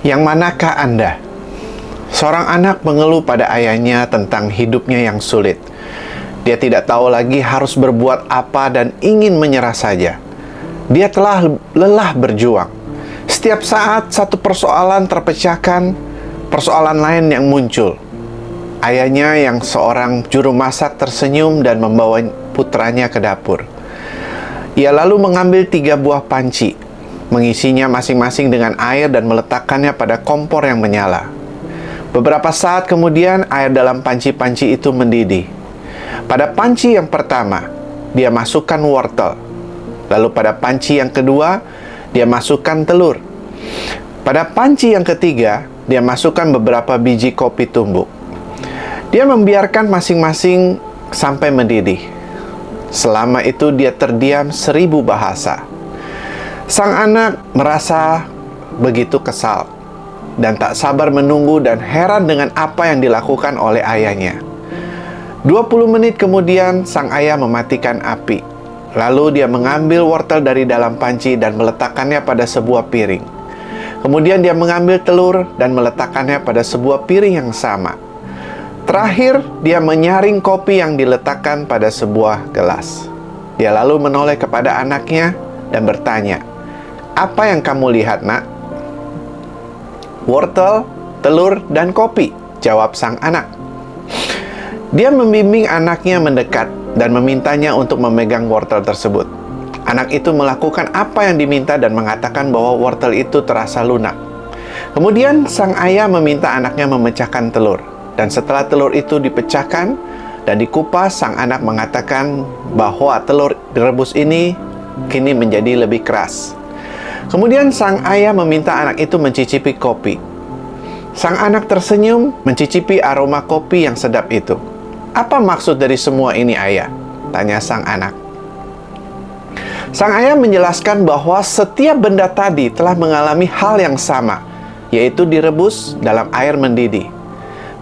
Yang manakah Anda? Seorang anak mengeluh pada ayahnya tentang hidupnya yang sulit. Dia tidak tahu lagi harus berbuat apa dan ingin menyerah saja. Dia telah lelah berjuang. Setiap saat satu persoalan terpecahkan, persoalan lain yang muncul. Ayahnya yang seorang juru masak tersenyum dan membawa putranya ke dapur. Ia lalu mengambil 3 buah panci, mengisinya masing-masing dengan air dan meletakkannya pada kompor yang menyala. Beberapa saat kemudian, air dalam panci-panci itu mendidih. Pada panci yang pertama, dia masukkan wortel. Lalu pada panci yang kedua, dia masukkan telur. Pada panci yang ketiga, dia masukkan beberapa biji kopi tumbuk. Dia membiarkan masing-masing sampai mendidih. Selama itu dia terdiam 1000 bahasa. Sang anak merasa begitu kesal dan tak sabar menunggu dan heran dengan apa yang dilakukan oleh ayahnya. 20 menit kemudian sang ayah mematikan api. Lalu dia mengambil wortel dari dalam panci dan meletakkannya pada sebuah piring. Kemudian dia mengambil telur dan meletakkannya pada sebuah piring yang sama. Terakhir, dia menyaring kopi yang diletakkan pada sebuah gelas. Dia lalu menoleh kepada anaknya dan bertanya, "Apa yang kamu lihat, nak?" "Wortel, telur, dan kopi," jawab sang anak. Dia membimbing anaknya mendekat dan memintanya untuk memegang wortel tersebut. Anak itu melakukan apa yang diminta dan mengatakan bahwa wortel itu terasa lunak. Kemudian sang ayah meminta anaknya memecahkan telur. Dan setelah telur itu dipecahkan dan dikupas, sang anak mengatakan bahwa telur direbus ini kini menjadi lebih keras. Kemudian sang ayah meminta anak itu mencicipi kopi. Sang anak tersenyum mencicipi aroma kopi yang sedap itu. "Apa maksud dari semua ini, ayah?" tanya sang anak. Sang ayah menjelaskan bahwa setiap benda tadi telah mengalami hal yang sama, yaitu direbus dalam air mendidih.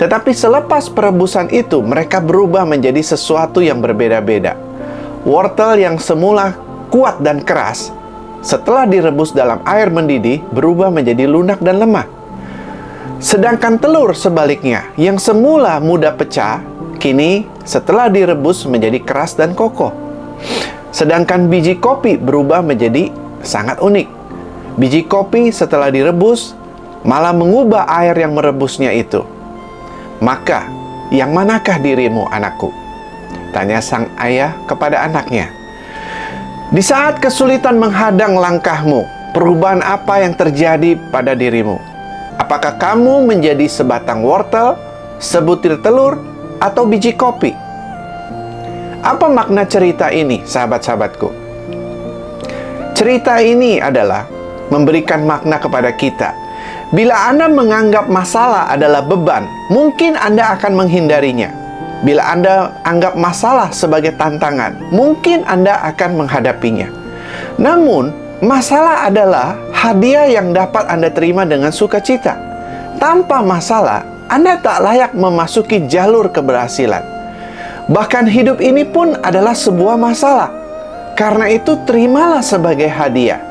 Tetapi selepas perebusan itu, mereka berubah menjadi sesuatu yang berbeda-beda. Wortel yang semula kuat dan keras, setelah direbus dalam air mendidih, berubah menjadi lunak dan lemah. Sedangkan telur sebaliknya, yang semula mudah pecah, kini setelah direbus menjadi keras dan kokoh. Sedangkan biji kopi berubah menjadi sangat unik. Biji kopi setelah direbus, malah mengubah air yang merebusnya itu. "Maka, yang manakah dirimu, anakku?" tanya sang ayah kepada anaknya. Di saat kesulitan menghadang langkahmu, perubahan apa yang terjadi pada dirimu? Apakah kamu menjadi sebatang wortel, sebutir telur, atau biji kopi? Apa makna cerita ini, sahabat-sahabatku? Cerita ini adalah memberikan makna kepada kita. Bila Anda menganggap masalah adalah beban, mungkin Anda akan menghindarinya. Bila Anda anggap masalah sebagai tantangan, mungkin Anda akan menghadapinya. Namun, masalah adalah hadiah yang dapat Anda terima dengan sukacita. Tanpa masalah, Anda tak layak memasuki jalur keberhasilan. Bahkan hidup ini pun adalah sebuah masalah. Karena itu, terimalah sebagai hadiah.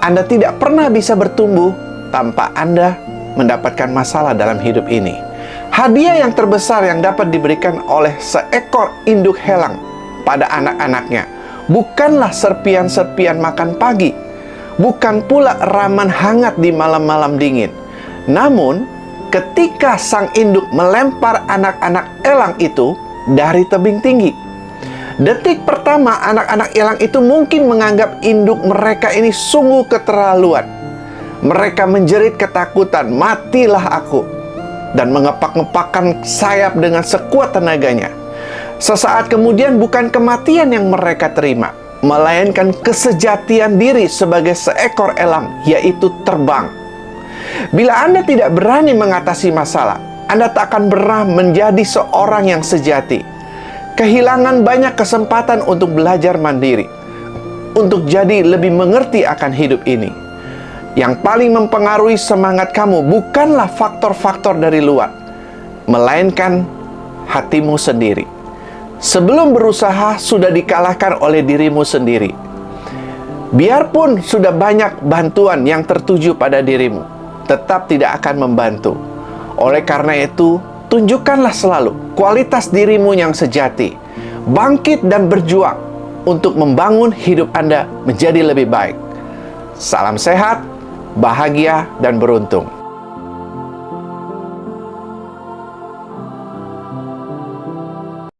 Anda tidak pernah bisa bertumbuh tanpa Anda mendapatkan masalah dalam hidup ini. Hadiah yang terbesar yang dapat diberikan oleh seekor induk helang pada anak-anaknya bukanlah serpian-serpian makan pagi, bukan pula raman hangat di malam-malam dingin. Namun, ketika sang induk melempar anak-anak elang itu dari tebing tinggi. Detik pertama, anak-anak elang itu mungkin menganggap induk mereka ini sungguh keterlaluan. Mereka menjerit ketakutan, "Matilah aku!" dan mengepak-ngepakkan sayap dengan sekuat tenaganya. Sesaat kemudian bukan kematian yang mereka terima, melainkan kesejatian diri sebagai seekor elang, yaitu terbang. Bila Anda tidak berani mengatasi masalah, Anda tak akan pernah menjadi seorang yang sejati. Kehilangan banyak kesempatan untuk belajar mandiri, untuk jadi lebih mengerti akan hidup ini. Yang paling mempengaruhi semangat kamu bukanlah faktor-faktor dari luar, melainkan hatimu sendiri. Sebelum berusaha, sudah dikalahkan oleh dirimu sendiri. Biarpun sudah banyak bantuan yang tertuju pada dirimu, tetap tidak akan membantu. Oleh karena itu, tunjukkanlah selalu kualitas dirimu yang sejati. Bangkit dan berjuang untuk membangun hidup Anda menjadi lebih baik. Salam sehat, bahagia, dan beruntung.